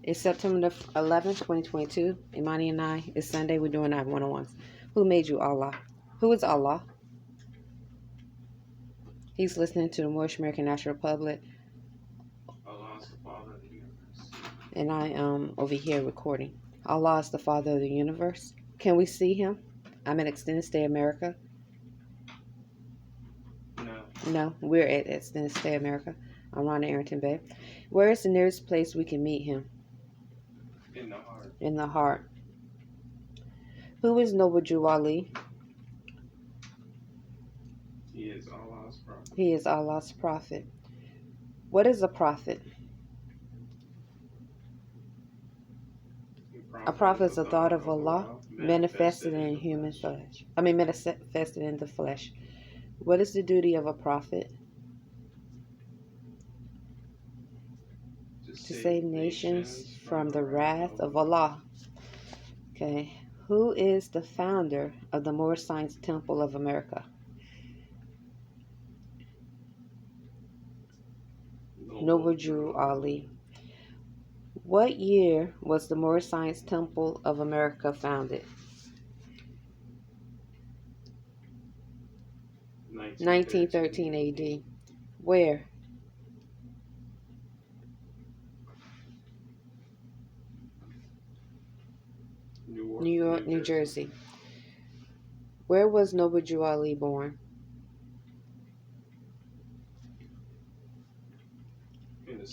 It's September the 11th, 2022. Imani and I, it's Sunday. We're doing our one-on-ones. Who made you Allah? Who is Allah? He's listening to the Moorish American National Republic. Allah is the Father of the universe. And I am over here recording. Allah is the Father of the universe. Can we see him? I'm in Extended Stay America. No, we're at Extended Stay America. I'm on Arrington-Bey. Where is the nearest place we can meet him? In the heart. In the heart. Who is Noble Jew Ali? He is Allah's prophet. He is Allah's prophet. What is a prophet? A prophet is a thought of Allah manifested in human flesh. Manifested in the flesh. What is the duty of a prophet? To save nations from the wrath of Allah. Okay. Who is the founder of the Moorish Science Temple of America? Noble Jew Ali. What year was the Moorish Science Temple of America founded? 1913 AD. Where? New York, New Jersey. Where was Noble Jew Ali born?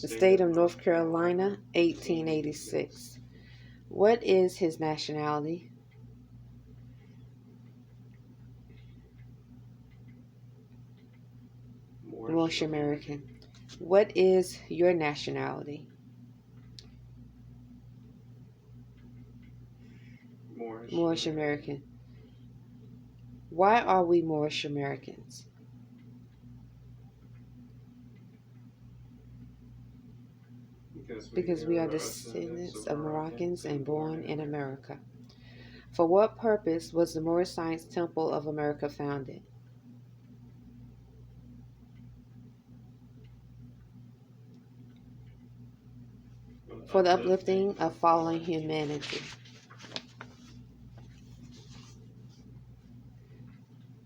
The state of North Carolina, 1886. What is his nationality? Moorish American. What is your nationality? Moorish American. Why are we Moorish Americans? Because we are descendants of Moroccans and born in America. For what purpose was the Moorish Science Temple of America founded? For the uplifting of fallen humanity.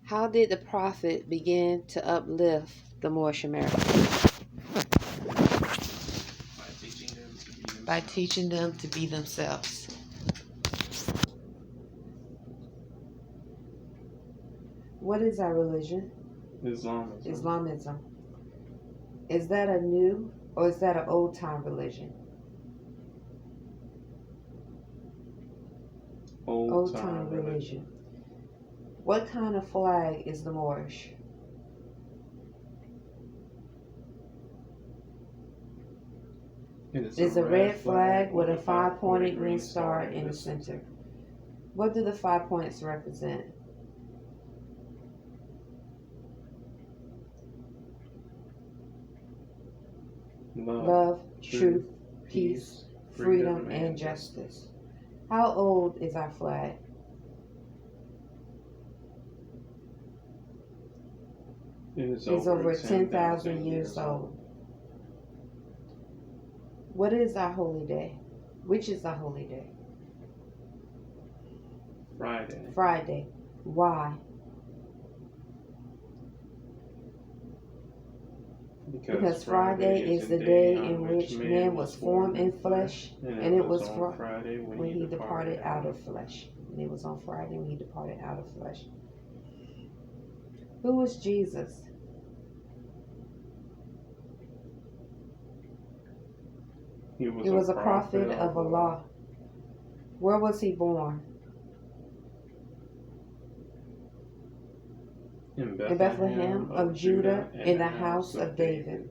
How did the Prophet begin to uplift the Moorish Americans? By teaching them to be themselves. What is our religion? Islamism. Is that a new or is that an old time religion? Old time religion. What kind of flag is the Moorish? It's a red flag with a 5-pointed green star in the center. What do the 5 points represent? Love, truth, peace, freedom, and justice. How old is our flag? It's over 10,000 years old. What is our holy day? Which is our holy day? Friday. Why? Because Friday is the day in which man was formed in flesh, and it was Friday when he departed out of flesh. And it was on Friday when he departed out of flesh. Who was Jesus? He was a prophet of Allah. Where was he born? In Bethlehem of Judah, in the house of David.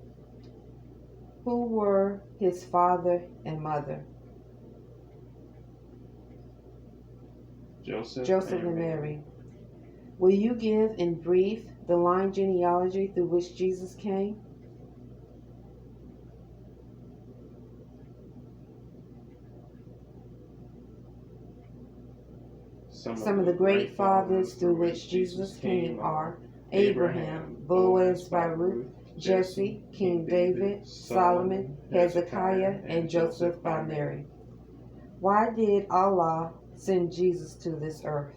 Who were his father and mother? Joseph and Mary. Will you give in brief the line genealogy through which Jesus came? Some of the great fathers through which Jesus came are Abraham, Boaz by Ruth, Jesse, King David, Solomon, Hezekiah, and Joseph by Mary. Why did Allah send Jesus to this earth?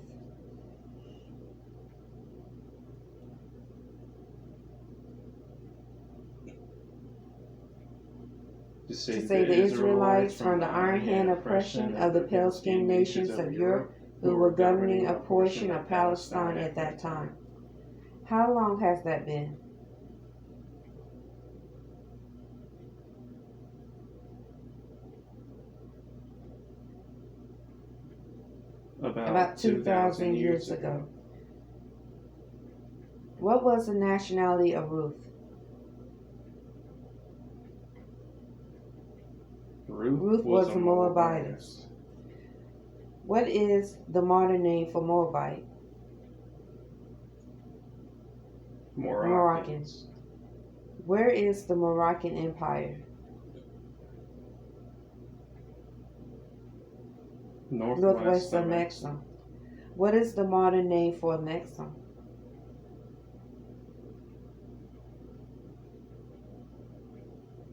To save the Israelites from the iron hand oppression of the pale-skinned nations of Europe who were governing a portion of Palestine at that time. How long has that been? About 2,000 years ago. What was the nationality of Ruth? Ruth was a Moabitess. What is the modern name for Moabite? Moroccans. Where is the Moroccan Empire? Northwest of Mexico. What is the modern name for Mexico?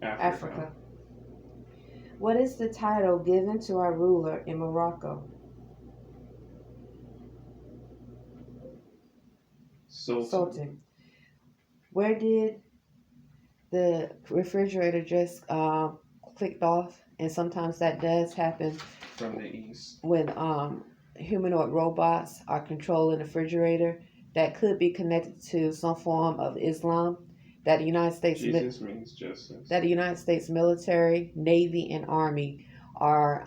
Africa. What is the title given to our ruler in Morocco? Sultan. Where did the refrigerator just clicked off? And sometimes that does happen from the east when humanoid robots are controlling the refrigerator. That could be connected to some form of Islam. That the United States Jesus means justice. That the United States military, Navy, and Army are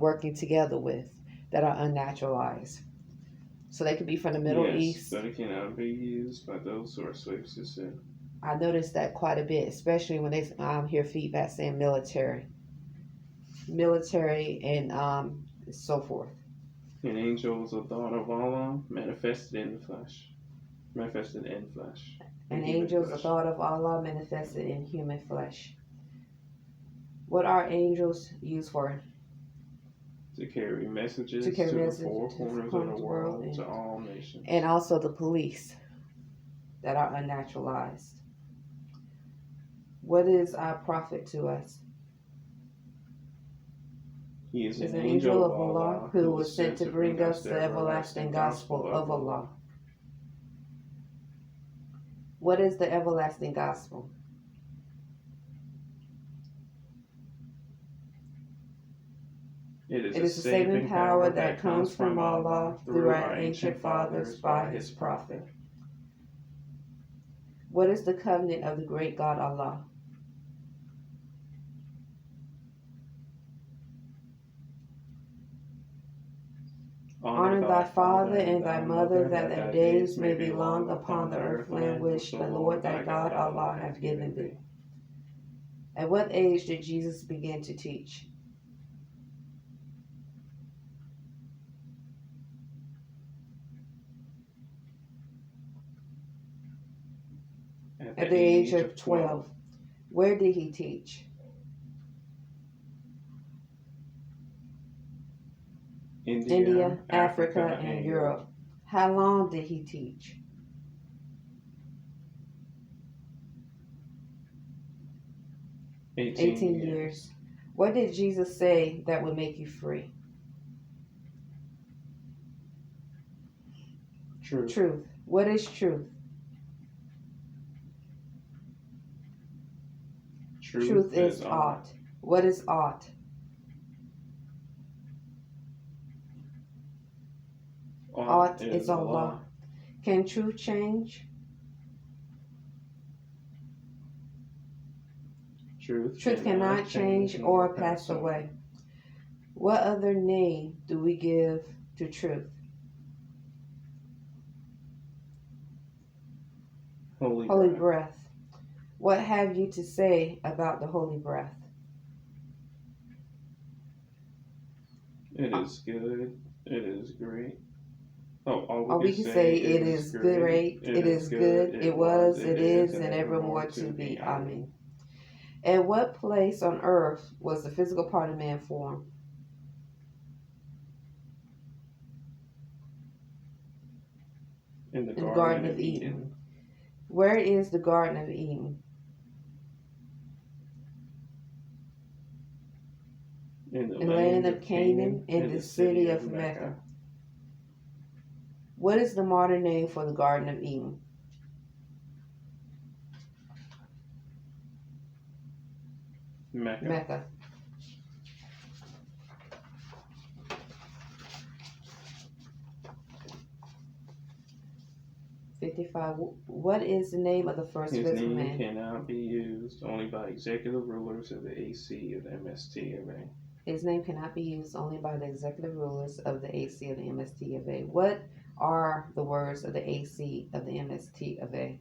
working together with, that are unnaturalized. So they could be from the Middle East. But it cannot be used by those who are slaves to sin. I noticed that quite a bit, especially when they hear feedback saying military, and so forth. An angel is a thought of Allah manifested in flesh. An angel is a thought of Allah manifested in human flesh. What are angels used for? To carry messages to the four corners of the world and to all nations. And also the police that are unnaturalized. What is our prophet to us? He is an angel of Allah who was sent to bring us the everlasting gospel of Allah. What is the everlasting gospel? It is a saving power that comes from Allah through our ancient fathers by His prophet. What is the covenant of the great God Allah? Honor thy father and thy mother, that thy days may be long upon the earthland which the Lord thy God Allah hath given thee. At what age did Jesus begin to teach? At the age of 12. Where did he teach? India, Africa, and Europe. How long did he teach? 18 years. What did Jesus say that would make you free? Truth. What is truth? Truth is ought. What is ought? Ought is Allah. Can truth change? Truth cannot change or pass away. What other name do we give to truth? Holy breath. What have you to say about the holy breath? It is good. It is great. We can say it is great. It is good. It was, it is, and evermore to be. Amen. At what place on earth was the physical part of man formed? In the Garden of Eden. Where is the Garden of Eden? In the land of Canaan, in the city of Mecca. What is the modern name for the Garden of Eden? Mecca. Mecca. What is the name of the first His physical name man? cannot be used only by executive rulers of the AC of the MST of A. His name cannot be used only by the executive rulers of the AC of the MST of A. What are the words of the AC of the MST of A?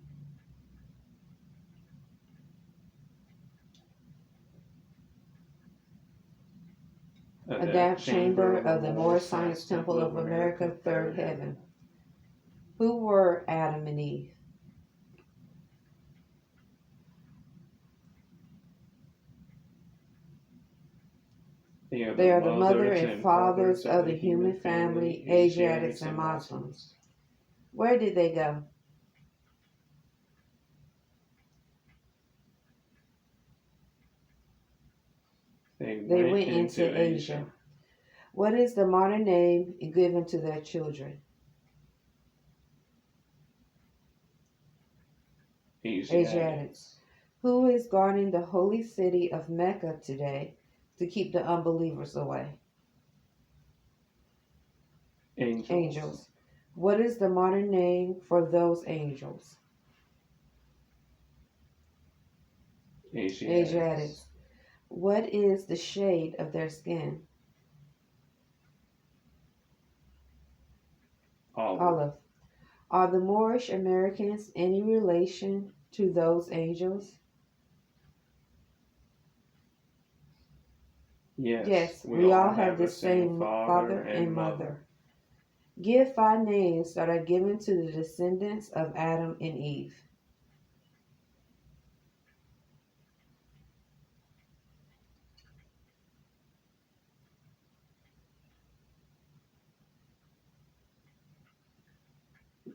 Adapt chamber of the Moorish Science Temple of America, third heaven. Who were Adam and Eve? They are the mother and fathers of the human family, Asiatics and Muslims. Where did they go? They went into Asia. What is the modern name given to their children? Asiatics. Who is guarding the holy city of Mecca today to keep the unbelievers away? Angels. What is the modern name for those angels? Asiatics. What is the shade of their skin? Olive. Are the Moorish Americans any relation to those angels? Yes, we all have the same father and mother. Give 5 names that are given to the descendants of Adam and Eve.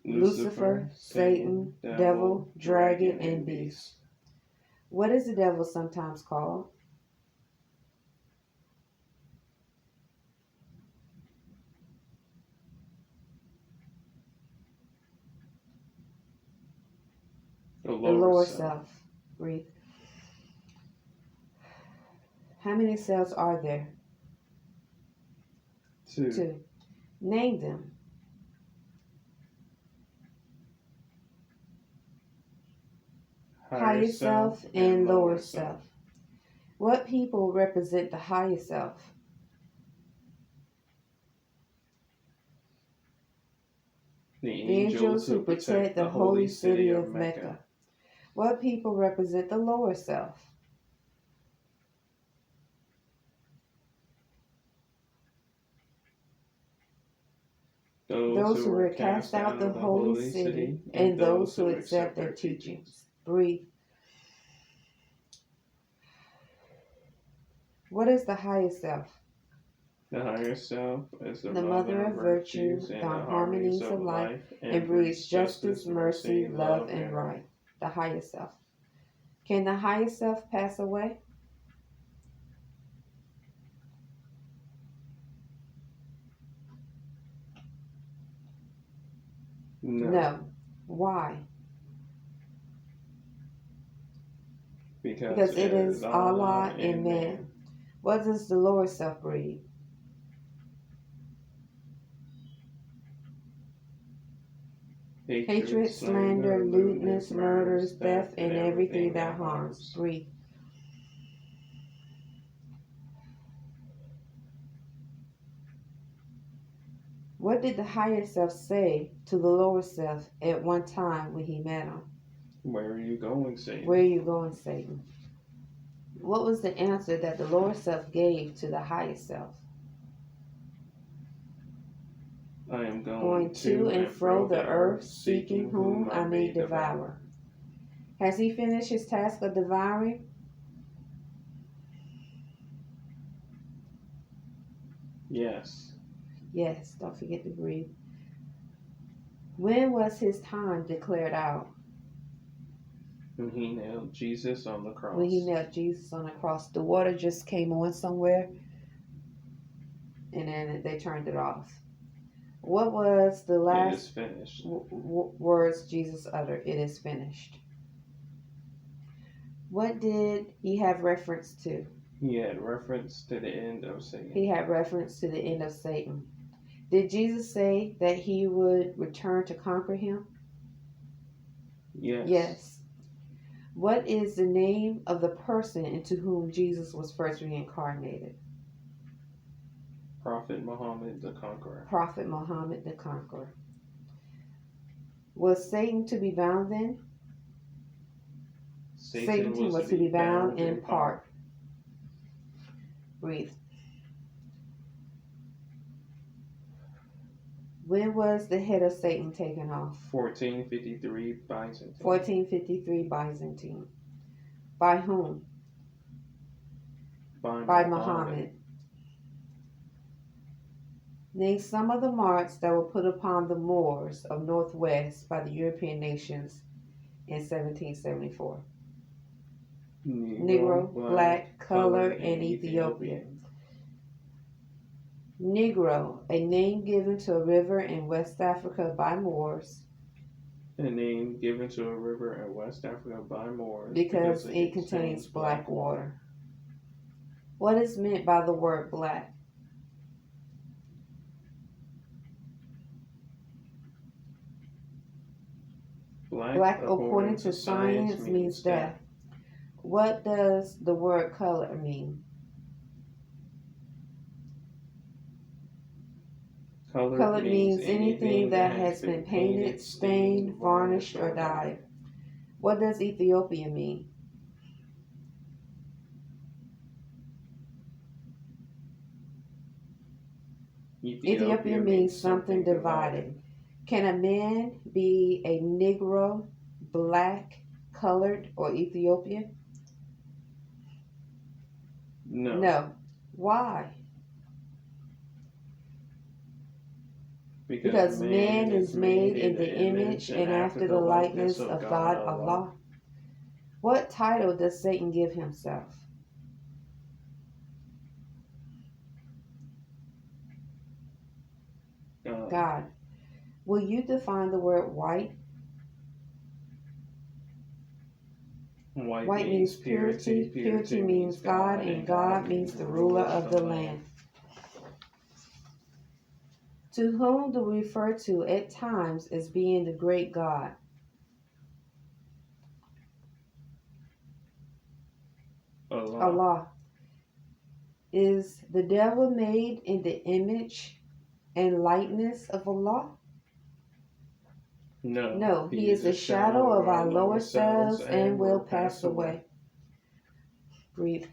Lucifer, Satan, devil, dragon, and beast. What is the devil sometimes called? The lower self. Breathe. How many cells are there? 2. Name them. Higher self and lower self. What people represent the higher self? The angels who protect the holy city of Mecca. What people represent the lower self? Those who were cast out the holy city and those who accept their teachings. Breathe. What is the higher self? The higher self is the mother of virtues and the harmonies of life, and breeds justice, mercy, love, and right. The higher self. Can the higher self pass away? No. Why? Because it is Allah and man. What does the lower self breed? Hatred, slander, lewdness, murders, theft, and everything that harms. Breathe. What did the higher self say to the lower self at one time when he met him? Where are you going, Satan? Where are you going, Satan? What was the answer that the lower self gave to the higher self? I am going to and fro the earth, seeking whom I may devour. Has he finished his task of devouring? Yes. Yes, don't forget to breathe. When was his time declared out? When he nailed Jesus on the cross. When he nailed Jesus on the cross. The water just came on somewhere, and then they turned it off. What was the last It is finished. words Jesus uttered? It is finished. What did he have reference to? He had reference to the end of Satan. He had reference to the end of Satan. Did Jesus say that he would return to conquer him? Yes. Yes. What is the name of the person into whom Jesus was first reincarnated? Prophet Muhammad the Conqueror. Prophet Muhammad the Conqueror. Was Satan to be bound then? Satan was to be bound in part. Breathe. When was the head of Satan taken off? 1453 Byzantine. 1453 Byzantine. By whom? By Muhammad. Name some of the marks that were put upon the Moors of Northwest by the European nations in 1774. Negro, black, color, and Ethiopian. Negro, a name given to a river in West Africa by Moors. A name given to a river in West Africa by Moors because it contains black water. What is meant by the word black? Black, according to science, means death. What does the word color mean? Color means anything that has been painted, stained, varnished, or dyed. What does Ethiopia mean? Ethiopia means something divided. Can a man be a Negro, black, colored, or Ethiopian? No. Why? Because man is made in the image and after the likeness of God Allah. What title does Satan give himself? God. Will you define the word white? White means purity. Purity means God, and God means the ruler of the land. To whom do we refer to at times as being the great God? Allah. Is the devil made in the image and likeness of Allah? No, he is a shadow of our lower selves and will pass away. Breathe.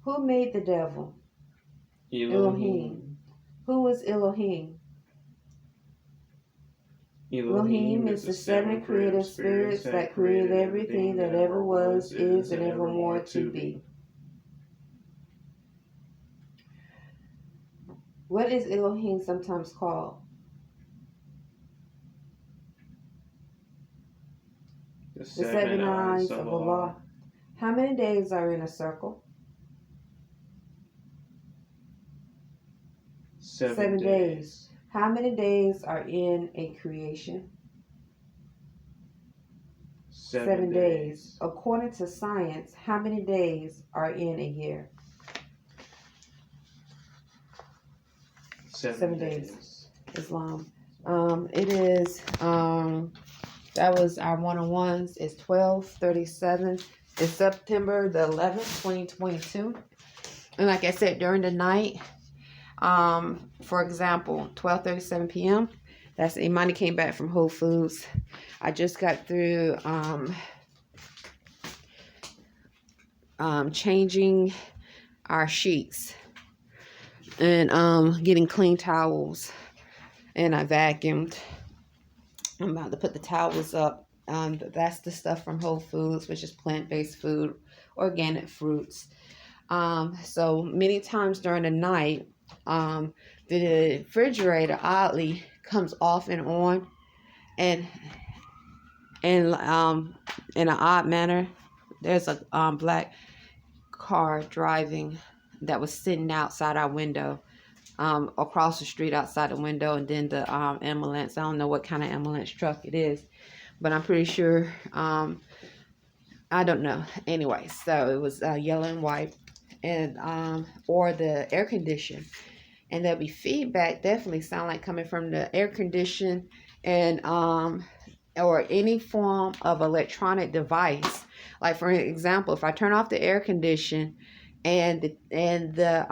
Who made the devil? Elohim. Who is Elohim? Elohim is the seven creative spirits that created everything that ever was, is, and ever more to be. What is Elohim sometimes called? The seven eyes of Allah. How many days are in a circle? 7 days. How many days are in a creation? 7 days. According to science, how many days are in a year? 7 days. Islam. It is, that was our one-on-ones. It's 12:37. It's September the 11th, 2022. And like I said, during the night, for example, 12:37 p.m. That's Imani came back from Whole Foods. I just got through changing our sheets and getting clean towels, and I vacuumed. I'm about to put the towels up. That's the stuff from Whole Foods, which is plant-based food, organic fruits. So many times during the night, the refrigerator oddly comes off and on, and in an odd manner. There's a black car driving that was sitting outside our window, across the street outside the window, and then the ambulance. I don't know what kind of ambulance truck it is, but I'm pretty sure. I don't know. Anyway, so it was yellow and white, and or the air condition, and there'll be feedback. Definitely sound like coming from the air condition, and or any form of electronic device. Like for example, if I turn off the air condition and the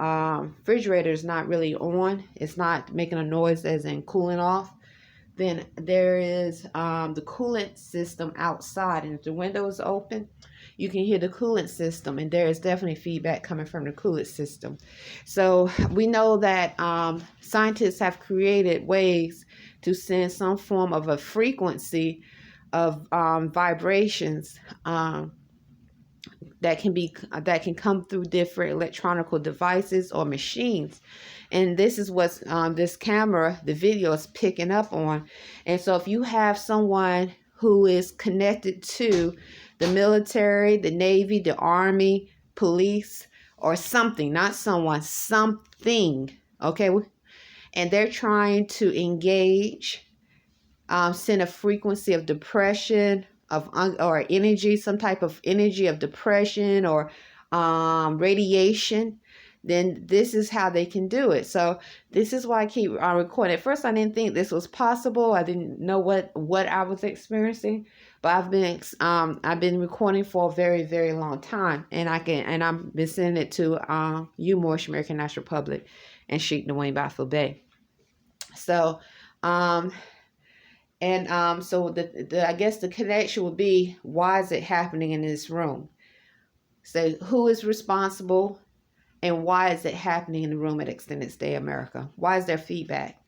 refrigerator is not really on, it's not making a noise as in cooling off, then there is the coolant system outside, and if the window is open, you can hear the coolant system, and there is definitely feedback coming from the coolant system. So we know that scientists have created ways to send some form of a frequency of vibrations that can come through different electronic devices or machines. And this is what this camera, the video, is picking up on. And so if you have someone who is connected to the military, the Navy, the Army, police, or something, not someone, something, okay, and they're trying to engage, send a frequency of depression, or energy, some type of energy of depression or radiation, then this is how they can do it. So this is why I keep recording. At first, I didn't think this was possible. I didn't know what I was experiencing, but I've been recording for a very, very long time, and I've been sending it to UMORSH, American National Public, and Sheikh Dwayne Bey. So so I guess the connection would be, why is it happening in this room? So who is responsible, and why is it happening in the room at Extended Stay America? Why is there feedback?